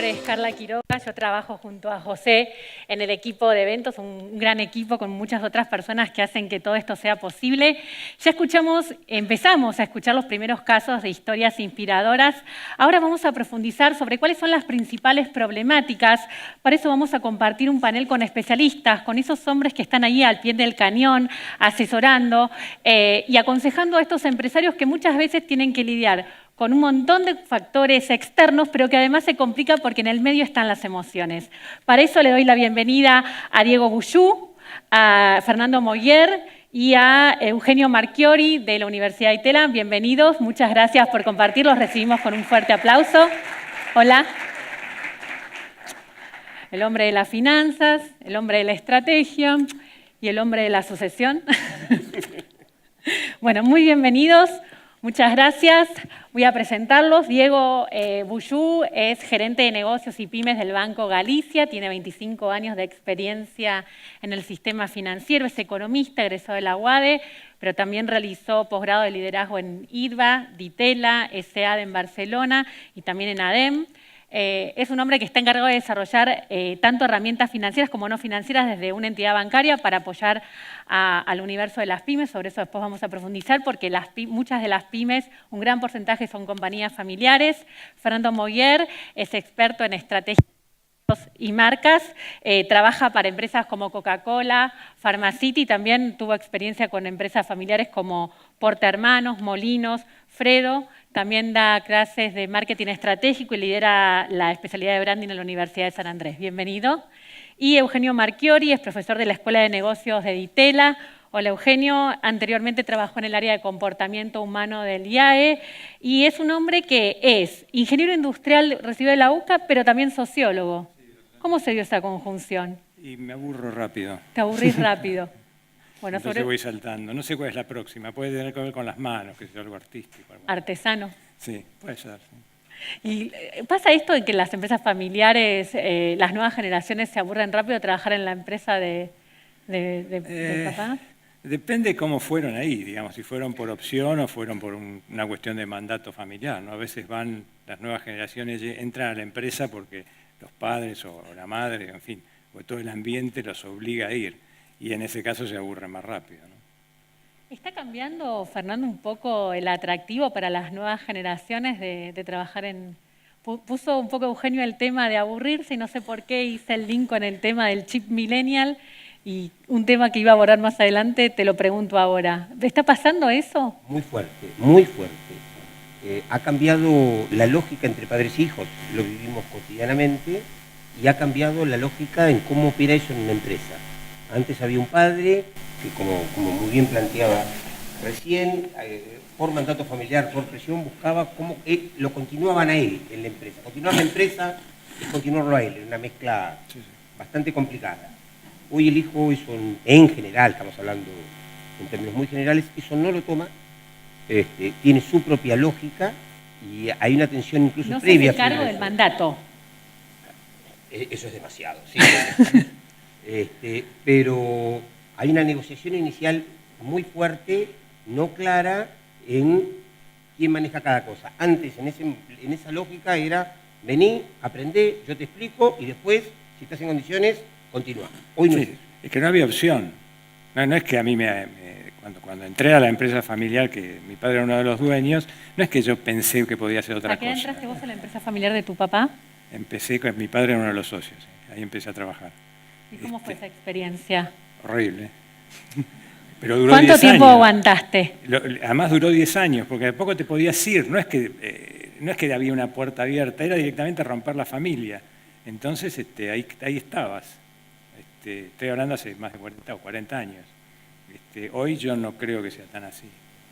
nombre es Carla Quiroga, yo trabajo junto a José en el equipo de eventos, un gran equipo con muchas otras personas que hacen que todo esto sea posible. Ya empezamos a escuchar los primeros casos de historias inspiradoras. Ahora vamos a profundizar sobre cuáles son las principales problemáticas. Para eso vamos a compartir un panel con especialistas, con esos hombres que están ahí al pie del cañón, asesorando y aconsejando a estos empresarios que muchas veces tienen que lidiar con un montón de factores externos, pero que además se complica porque en el medio están las emociones. Para eso le doy la bienvenida a Diego Bullú, a Fernando Moyer y a Eugenio Marchiori de la Universidad de Itela. Bienvenidos, muchas gracias por compartir, los recibimos con un fuerte aplauso. Hola. El hombre de las finanzas, el hombre de la estrategia y el hombre de la sucesión. Bueno, muy bienvenidos. Muchas gracias. Voy a presentarlos. Diego Bullú es gerente de negocios y pymes del Banco Galicia, tiene 25 años de experiencia en el sistema financiero, es economista, egresado de la UADE, pero también realizó posgrado de liderazgo en IDVA, Ditela, ESEAD en Barcelona y también en ADEM. Es un hombre que está encargado de desarrollar tanto herramientas financieras como no financieras desde una entidad bancaria para apoyar al universo de las pymes. Sobre eso después vamos a profundizar porque muchas de las pymes, un gran porcentaje son compañías familiares. Fernando Moyer es experto en estrategias y marcas, trabaja para empresas como Coca-Cola, Pharmacity, también tuvo experiencia con empresas familiares como Porta Hermanos, Molinos, Fredo. También da clases de marketing estratégico y lidera la especialidad de branding en la Universidad de San Andrés. Bienvenido. Y Eugenio Marchiori es profesor de la Escuela de Negocios de Ditela. Hola Eugenio, anteriormente trabajó en el área de comportamiento humano del IAE y es un hombre que es ingeniero industrial, recibido de la UCA, pero también sociólogo. ¿Cómo se dio esa conjunción? Y me aburro rápido. Te aburrís rápido. Bueno, entonces voy saltando. No sé cuál es la próxima. Puede tener que ver con las manos, que es algo artístico. Artesano. Sí, puede ser. Sí. ¿Y pasa esto de que las empresas familiares, las nuevas generaciones se aburren rápido de trabajar en la empresa de papá? Depende cómo fueron ahí, digamos, si fueron por opción o fueron por una cuestión de mandato familiar, ¿no? A veces las nuevas generaciones entran a la empresa porque los padres o la madre, en fin, o todo el ambiente los obliga a ir. Y en ese caso se aburre más rápido, ¿no? ¿Está cambiando, Fernando, un poco el atractivo para las nuevas generaciones de trabajar en...? Puso un poco Eugenio el tema de aburrirse y no sé por qué hice el link con el tema del chip millennial y un tema que iba a abordar más adelante, te lo pregunto ahora. ¿Está pasando eso? Muy fuerte, muy fuerte. Ha cambiado la lógica entre padres e hijos, lo vivimos cotidianamente, y ha cambiado la lógica en cómo opera eso en una empresa. Antes había un padre que, como muy bien planteaba recién, por mandato familiar, por presión, buscaba cómo lo continuaban a él en la empresa. Continuar la empresa y continuarlo a él, en una mezcla bastante complicada. Hoy el hijo, eso en general, estamos hablando en términos muy generales, eso no lo toma, tiene su propia lógica y hay una tensión incluso no previa. No se hace cargo del mandato. Eso es demasiado, sí. Pero hay una negociación inicial muy fuerte, no clara en quién maneja cada cosa. Antes, en esa lógica era, vení, aprendé, yo te explico y después, si estás en condiciones, continúa. Hoy no sí, es que no había opción. No es que a mí cuando entré a la empresa familiar, que mi padre era uno de los dueños, no es que yo pensé que podía hacer otra cosa. ¿A qué entraste vos en la empresa familiar de tu papá? Empecé con mi padre, era uno de los socios, ahí empecé a trabajar. ¿Y cómo fue esa experiencia? Horrible. Pero duró ¿Cuánto 10 tiempo años. Aguantaste? Además duró 10 años, porque de poco te podías ir. No es que había una puerta abierta, era directamente romper la familia. Entonces ahí estabas. Estoy hablando hace más de 40 años. Hoy yo no creo que sea tan así.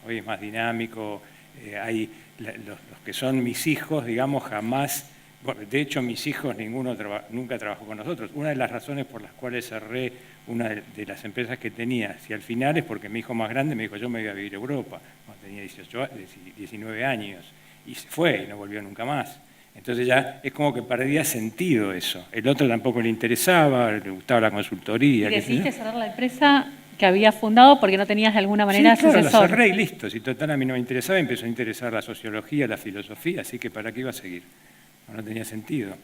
Hoy es más dinámico. Los que son mis hijos, digamos, jamás... De hecho, mis hijos, nunca trabajó con nosotros. Una de las razones por las cuales cerré una de las empresas que tenía, si al final es porque mi hijo más grande me dijo, yo me voy a vivir a Europa, cuando tenía 19 años, y se fue y no volvió nunca más. Entonces ya es como que perdía sentido eso. El otro tampoco le interesaba, le gustaba la consultoría. ¿Y decidiste cerrar la empresa que había fundado porque no tenías de alguna manera sucesor? Sí, claro, la cerré y listo. Si total a mí no me interesaba, empezó a interesar la sociología, la filosofía, así que ¿para qué iba a seguir? No tenía sentido.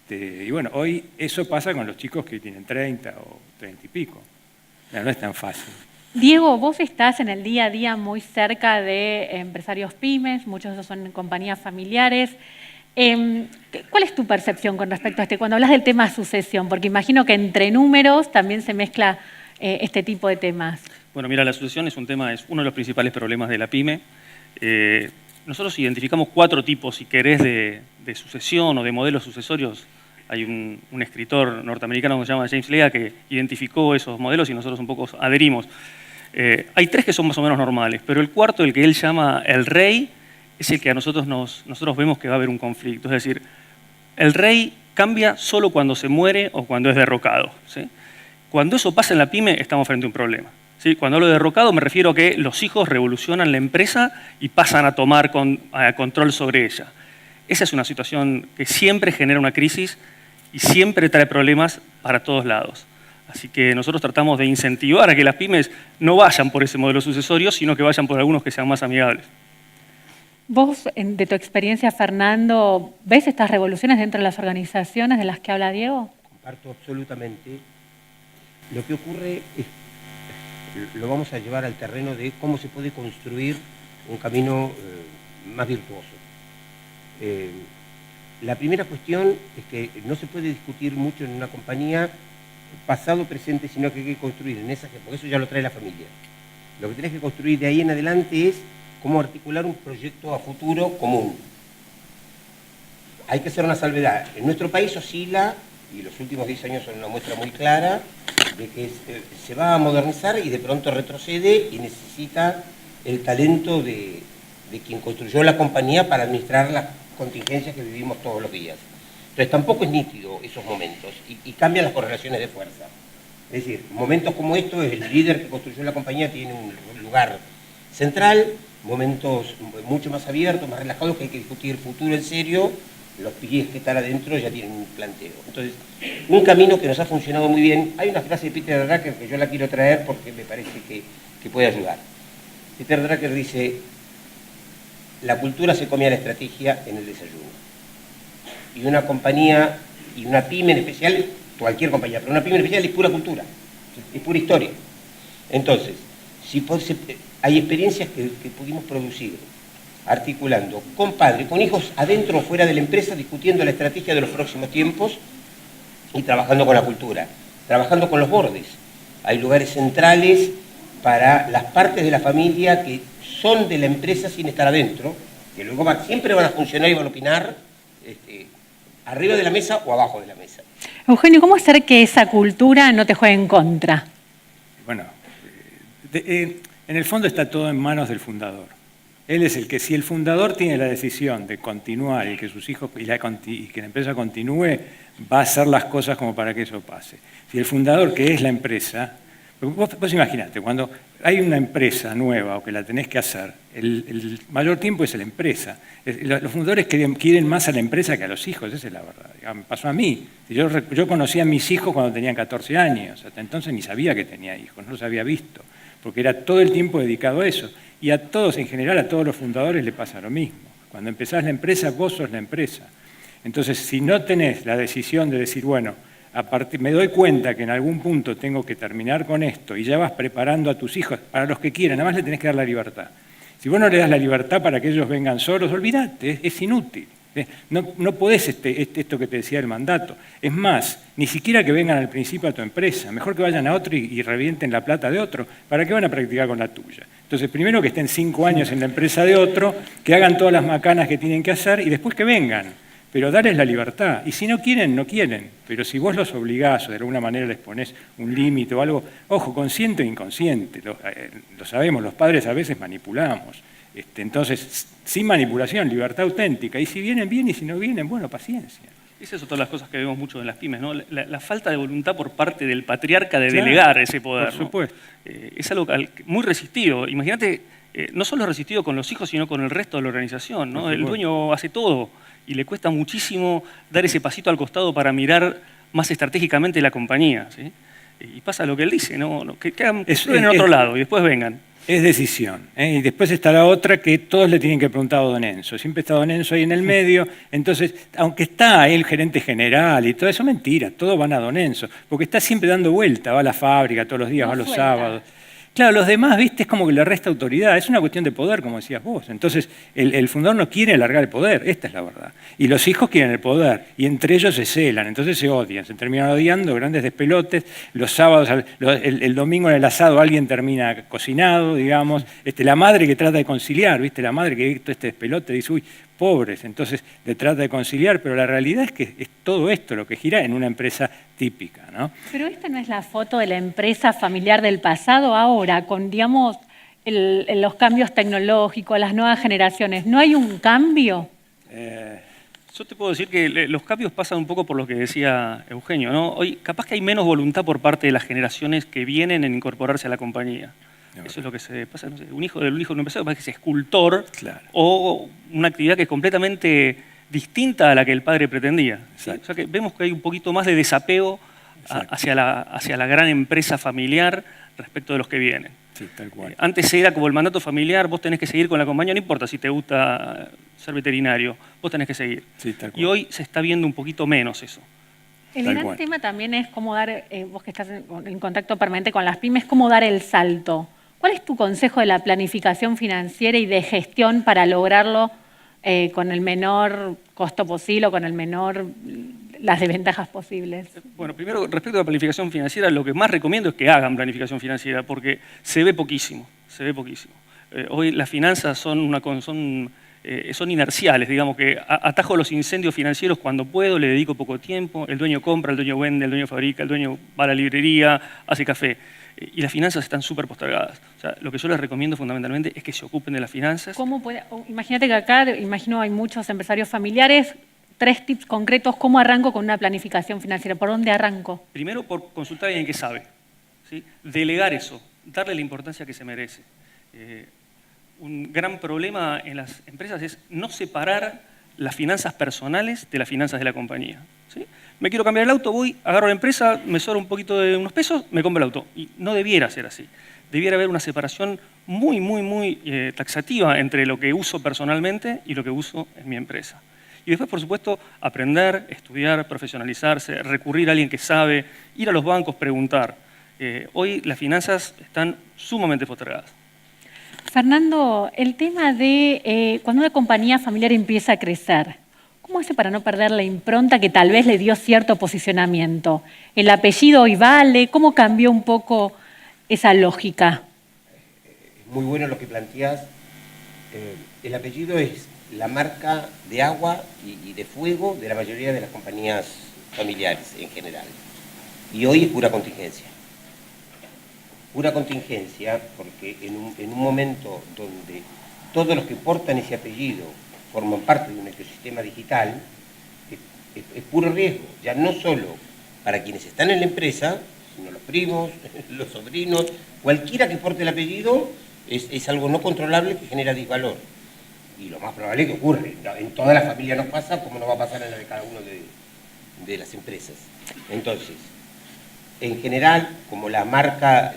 Y bueno, hoy eso pasa con los chicos que tienen 30 o 30 y pico. No es tan fácil. Diego, vos estás en el día a día muy cerca de empresarios pymes, muchos de esos son compañías familiares. ¿Cuál es tu percepción con respecto a cuando hablas del tema sucesión? Porque imagino que entre números también se mezcla este tipo de temas. Bueno, mira, la sucesión es uno de los principales problemas de la pyme. Nosotros identificamos 4 tipos, si querés, de sucesión o de modelos sucesorios. Hay un escritor norteamericano que se llama James Lea que identificó esos modelos y nosotros un poco adherimos. Hay 3 que son más o menos normales, pero el cuarto, el que él llama el rey, es el que a nosotros vemos que va a haber un conflicto. Es decir, el rey cambia solo cuando se muere o cuando es derrocado, ¿sí? Cuando eso pasa en la pyme, estamos frente a un problema, ¿sí? Cuando hablo de derrocado me refiero a que los hijos revolucionan la empresa y pasan a tomar control sobre ella. Esa es una situación que siempre genera una crisis y siempre trae problemas para todos lados. Así que nosotros tratamos de incentivar a que las pymes no vayan por ese modelo sucesorio, sino que vayan por algunos que sean más amigables. Vos, de tu experiencia, Fernando, ¿ves estas revoluciones dentro de las organizaciones de las que habla Diego? Comparto absolutamente. Lo que ocurre es, lo vamos a llevar al terreno de cómo se puede construir un camino más virtuoso. La primera cuestión es que no se puede discutir mucho en una compañía pasado, presente, sino que hay que construir en esa, porque eso ya lo trae la familia. Lo que tenés que construir de ahí en adelante es cómo articular un proyecto a futuro común. Hay que hacer una salvedad. En nuestro país oscila, y los últimos 10 años son una muestra muy clara, de que se va a modernizar y de pronto retrocede y necesita el talento de quien construyó la compañía para administrar las contingencias que vivimos todos los días. Entonces tampoco es nítido esos momentos y cambian las correlaciones de fuerza. Es decir, momentos como estos, el líder que construyó la compañía tiene un lugar central, momentos mucho más abiertos, más relajados, que hay que discutir el futuro en serio, los pies que están adentro ya tienen un planteo. Entonces, un camino que nos ha funcionado muy bien. Hay una frase de Peter Drucker que yo la quiero traer porque me parece que puede ayudar. Peter Drucker dice: la cultura se come a la estrategia en el desayuno. Y una compañía, y una pyme en especial, cualquier compañía, pero una pyme en especial es pura cultura, es pura historia. Entonces, hay experiencias que pudimos producir articulando con padres, con hijos adentro o fuera de la empresa, discutiendo la estrategia de los próximos tiempos y trabajando con la cultura, trabajando con los bordes. Hay lugares centrales para las partes de la familia que son de la empresa sin estar adentro, que luego siempre van a funcionar y van a opinar arriba de la mesa o abajo de la mesa. Eugenio, ¿cómo hacer que esa cultura no te juegue en contra? Bueno, en el fondo está todo en manos del fundador. Él es el que, si el fundador tiene la decisión de continuar y que sus hijos y que la empresa continúe, va a hacer las cosas como para que eso pase. Si el fundador, que es la empresa, vos imaginate, cuando hay una empresa nueva o que la tenés que hacer, el mayor tiempo es la empresa. Los fundadores quieren más a la empresa que a los hijos, esa es la verdad. Me pasó a mí. Yo conocí a mis hijos cuando tenían 14 años, hasta entonces ni sabía que tenía hijos, no los había visto, porque era todo el tiempo dedicado a eso. Y a todos, en general, a todos los fundadores les pasa lo mismo. Cuando empezás la empresa, vos sos la empresa. Entonces, si no tenés la decisión de decir, bueno, me doy cuenta que en algún punto tengo que terminar con esto y ya vas preparando a tus hijos, para los que quieran, nada más le tenés que dar la libertad. Si vos no le das la libertad para que ellos vengan solos, olvidate, es inútil. No podés esto que te decía el mandato. Es más, ni siquiera que vengan al principio a tu empresa. Mejor que vayan a otro y revienten la plata de otro. ¿Para qué van a practicar con la tuya? Entonces, primero que estén 5 años en la empresa de otro, que hagan todas las macanas que tienen que hacer y después que vengan. Pero darles la libertad. Y si no quieren, no quieren. Pero si vos los obligás o de alguna manera les ponés un límite o algo, ojo, consciente o inconsciente, lo sabemos, los padres a veces manipulamos. Entonces, sin manipulación, libertad auténtica. Y si vienen, bien, y si no vienen, bueno, paciencia. Esas son todas las cosas que vemos mucho en las pymes, ¿no? La falta de voluntad por parte del patriarca de delegar ese poder. Por supuesto. ¿No? Es algo muy resistido. Imagínate, no solo resistido con los hijos, sino con el resto de la organización, ¿no? El dueño hace todo y le cuesta muchísimo dar ese pasito al costado para mirar más estratégicamente la compañía, ¿sí? Y pasa lo que él dice, ¿no? Que construyen en otro lado y después vengan. Es decisión. Y después está la otra que todos le tienen que preguntar a don Enzo. Siempre está don Enzo ahí en el medio. Entonces, aunque está ahí el gerente general y todo eso, mentira, todos van a don Enzo. Porque está siempre dando vuelta, va a la fábrica todos los días, No va los suelta. sábados. Claro, los demás, viste, es como que le resta autoridad. Es una cuestión de poder, como decías vos. Entonces, el fundador no quiere alargar el poder, esta es la verdad. Y los hijos quieren el poder, y entre ellos se celan, entonces se odian, se terminan odiando, grandes despelotes. Los sábados, el domingo en el asado alguien termina cocinado, digamos. La madre que trata de conciliar, viste, la madre que ve todo este despelote dice, uy, pobres, entonces le trata de conciliar, pero la realidad es que es todo esto lo que gira en una empresa típica, ¿no? Pero esta no es la foto de la empresa familiar del pasado ahora, con, digamos, los cambios tecnológicos, las nuevas generaciones. ¿No hay un cambio? Yo te puedo decir que los cambios pasan un poco por lo que decía Eugenio, ¿no? Hoy capaz que hay menos voluntad por parte de las generaciones que vienen en incorporarse a la compañía. Eso es lo que se pasa, no sé, un hijo de un empresario parece que es escultor, Claro. o una actividad que es completamente distinta a la que el padre pretendía. ¿Sí? Exacto. O sea que vemos que hay un poquito más de desapego Exacto. hacia la gran empresa familiar respecto de los que vienen. Sí, tal cual. Antes era como el mandato familiar, vos tenés que seguir con la compañía, no importa si te gusta ser veterinario, vos tenés que seguir. Sí, tal cual. Y hoy se está viendo un poquito menos eso. El Tal gran cual. tema también es cómo dar, vos que estás en contacto permanente con las pymes, cómo dar el salto. ¿Cuál es tu consejo de la planificación financiera y de gestión para lograrlo con el menor costo posible o con las desventajas posibles? Bueno, primero, respecto a la planificación financiera, lo que más recomiendo es que hagan planificación financiera, porque se ve poquísimo, se ve poquísimo. Hoy las finanzas son inerciales, digamos que atajo los incendios financieros cuando puedo, le dedico poco tiempo, el dueño compra, el dueño vende, el dueño fabrica, el dueño va a la librería, hace café. Y las finanzas están súper postergadas. O sea, lo que yo les recomiendo fundamentalmente es que se ocupen de las finanzas. Imagínate que acá, imagino hay muchos empresarios familiares, 3 tips concretos, ¿cómo arranco con una planificación financiera? ¿Por dónde arranco? Primero, por consultar a alguien que sabe, ¿sí? Delegar eso, darle la importancia que se merece. Un gran problema en las empresas es no separar las finanzas personales de las finanzas de la compañía. ¿Sí? Me quiero cambiar el auto, voy, agarro la empresa, me sobra un poquito de unos pesos, me compro el auto. Y no debiera ser así. Debiera haber una separación muy taxativa entre lo que uso personalmente y lo que uso en mi empresa. Y después, por supuesto, aprender, estudiar, profesionalizarse, recurrir a alguien que sabe, ir a los bancos, preguntar. Hoy las finanzas están sumamente postergadas. Fernando, el tema de cuando una compañía familiar empieza a crecer, ¿cómo hace para no perder la impronta que tal vez le dio cierto posicionamiento? ¿El apellido hoy vale? ¿Cómo cambió un poco esa lógica? Es muy bueno lo que planteás. El apellido es la marca de agua y de fuego de la mayoría de las compañías familiares en general. Y hoy es pura contingencia. Pura contingencia porque en un momento donde todos los que portan ese apellido forman parte de un ecosistema digital, es puro riesgo, ya no solo para quienes están en la empresa, sino los primos, los sobrinos, cualquiera que porte el apellido es algo no controlable que genera disvalor. Y lo más probable es que ocurre, en toda la familia nos pasa, como no va a pasar en la de cada uno de las empresas. Entonces, en general, como la marca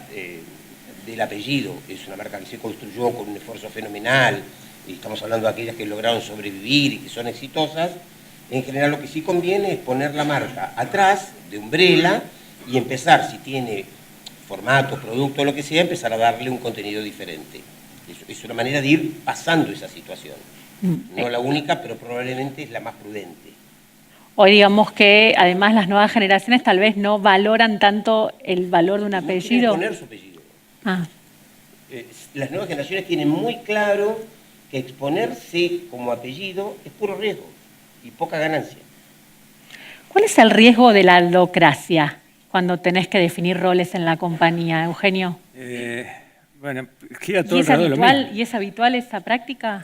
del apellido es una marca que se construyó con un esfuerzo fenomenal, y estamos hablando de aquellas que lograron sobrevivir y que son exitosas, en general lo que sí conviene es poner la marca atrás, de umbrella, y empezar, si tiene formato, producto, lo que sea, empezar a darle un contenido diferente. Es una manera de ir pasando esa situación. No la única, pero probablemente es la más prudente. Hoy digamos que además las nuevas generaciones tal vez no valoran tanto el valor de un No quieren apellido. poner su apellido. Ah. Las nuevas generaciones tienen muy claro que exponerse como apellido es puro riesgo y poca ganancia. ¿Cuál es el riesgo de la aldocracia cuando tenés que definir roles en la compañía, Eugenio? Bueno, gira todo alrededor de lo mismo. ¿Y es habitual esa práctica?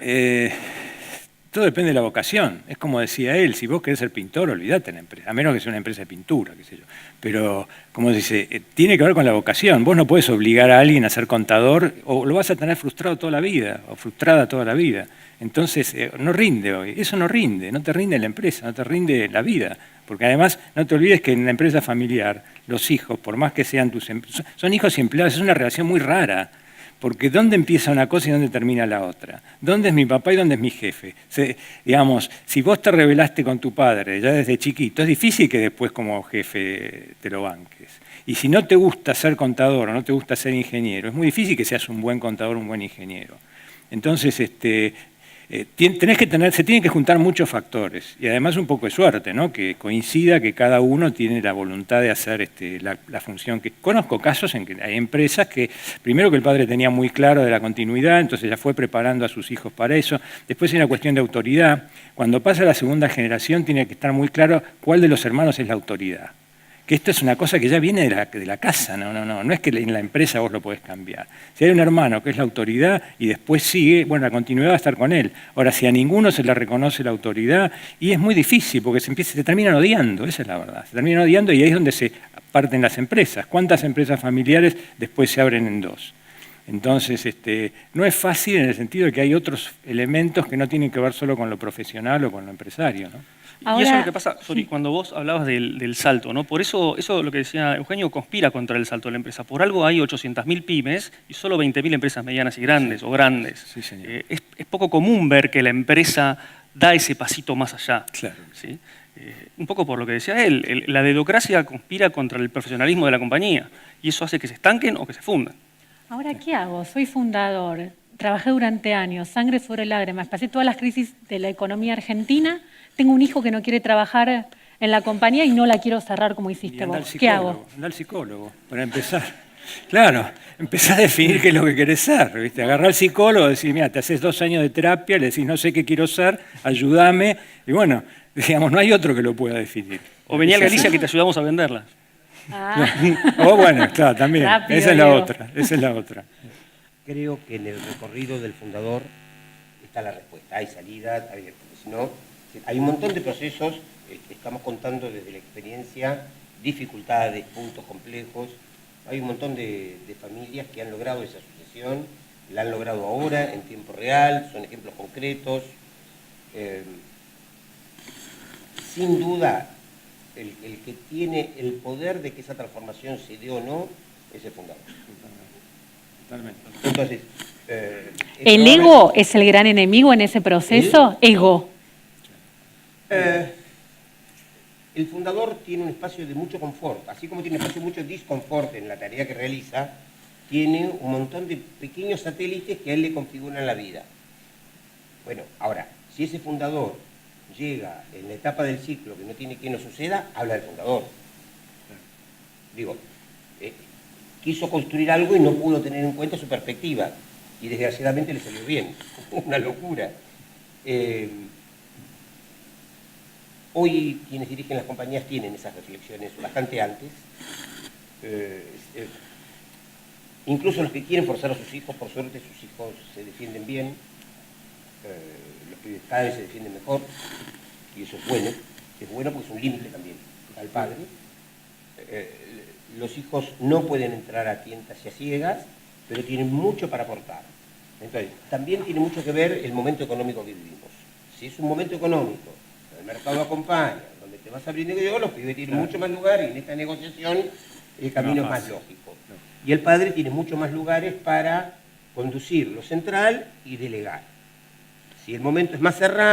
Todo depende de la vocación. Es como decía él, si vos querés ser pintor, olvídate la empresa, a menos que sea una empresa de pintura, qué sé yo. Pero, como dice, tiene que ver con la vocación. Vos no podés obligar a alguien a ser contador o lo vas a tener frustrado toda la vida o frustrada toda la vida. Entonces, no rinde hoy. Eso no rinde. No te rinde la empresa, no te rinde la vida. Porque además, no te olvides que en la empresa familiar, los hijos, por más que sean son hijos y empleados, es una relación muy rara. Porque ¿dónde empieza una cosa y dónde termina la otra? ¿Dónde es mi papá y dónde es mi jefe? Digamos, si vos te rebelaste con tu padre ya desde chiquito, es difícil que después como jefe te lo banques. Y si no te gusta ser contador o no te gusta ser ingeniero, es muy difícil que seas un buen contador o un buen ingeniero. Entonces, se tienen que juntar muchos factores y además un poco de suerte, ¿no? Que coincida que cada uno tiene la voluntad de hacer la función. Que conozco casos en que hay empresas que, primero que el padre tenía muy claro de la continuidad, entonces ya fue preparando a sus hijos para eso. Después hay una cuestión de autoridad. Cuando pasa la segunda generación tiene que estar muy claro cuál de los hermanos es la autoridad. Que esto es una cosa que ya viene de la casa, no es que en la empresa vos lo podés cambiar. Si hay un hermano que es la autoridad y después sigue, bueno, la continuidad va a estar con él. Ahora, si a ninguno se le reconoce la autoridad, y es muy difícil porque se terminan odiando, esa es la verdad. Se terminan odiando y ahí es donde se parten las empresas. ¿Cuántas empresas familiares después se abren en dos? Entonces, no es fácil en el sentido de que hay otros elementos que no tienen que ver solo con lo profesional o con lo empresario, ¿no? Ahora, y eso es lo que pasa, Sori, cuando vos hablabas del salto, ¿no? Por eso lo que decía Eugenio conspira contra el salto de la empresa. Por algo hay 800.000 pymes y solo 20.000 empresas medianas y grandes o grandes. Sí, señor. Es poco común ver que la empresa da ese pasito más allá. Claro. ¿Sí? Un poco por lo que decía él, la dedocracia conspira contra el profesionalismo de la compañía y eso hace que se estanquen o que se fundan. ahora, ¿qué hago? Soy fundador, trabajé durante años, sangre, sudor y lágrimas, pasé todas las crisis de la economía argentina, tengo un hijo que no quiere trabajar en la compañía y no la quiero cerrar como hiciste vos. ¿Qué hago? Anda al psicólogo, para empezar. Claro, empezar a definir qué es lo que querés ser, ¿viste? Agarrar al psicólogo, decir, mira, te haces 2 años de terapia, le decís, no sé qué quiero ser, ayúdame, y bueno, digamos, no hay otro que lo pueda definir. O venía a Galicia que te ayudamos a venderlas. Ah. O bueno, claro, también, Rápido, esa es la Diego. otra, esa es la otra. Creo que en el recorrido del fundador está la respuesta. Hay salida, porque si no, hay un montón de procesos, estamos contando desde la experiencia, dificultades, puntos complejos. Hay un montón de familias que han logrado esa sucesión, la han logrado ahora, en tiempo real, son ejemplos concretos. Sin duda, el que tiene el poder de que esa transformación se dé o no es el fundador. Totalmente. Entonces, ¿El ego es el gran enemigo en ese proceso? Ego. El fundador tiene un espacio de mucho confort, así como tiene un espacio de mucho disconfort en la tarea que realiza, tiene un montón de pequeños satélites que a él le configuran la vida. Bueno, ahora, si ese fundador llega en la etapa del ciclo que no tiene que no suceda, habla del fundador. Digo, quiso construir algo y no pudo tener en cuenta su perspectiva, y desgraciadamente le salió bien, una locura. Hoy quienes dirigen las compañías tienen esas reflexiones bastante antes. Incluso los que quieren forzar a sus hijos, por suerte sus hijos se defienden bien, los pibes cada vez se defienden mejor, y eso es bueno porque es un límite también al padre. Los hijos no pueden entrar a tientas y a ciegas, pero tienen mucho para aportar. Entonces, también tiene mucho que ver el momento económico que vivimos. Si es un momento económico, el mercado acompaña, donde te vas abriendo yo, los pibes tienen mucho más lugar y en esta negociación el camino es más lógico. Y el padre tiene mucho más lugares para conducir lo central y delegar. Si el momento es más cerrado,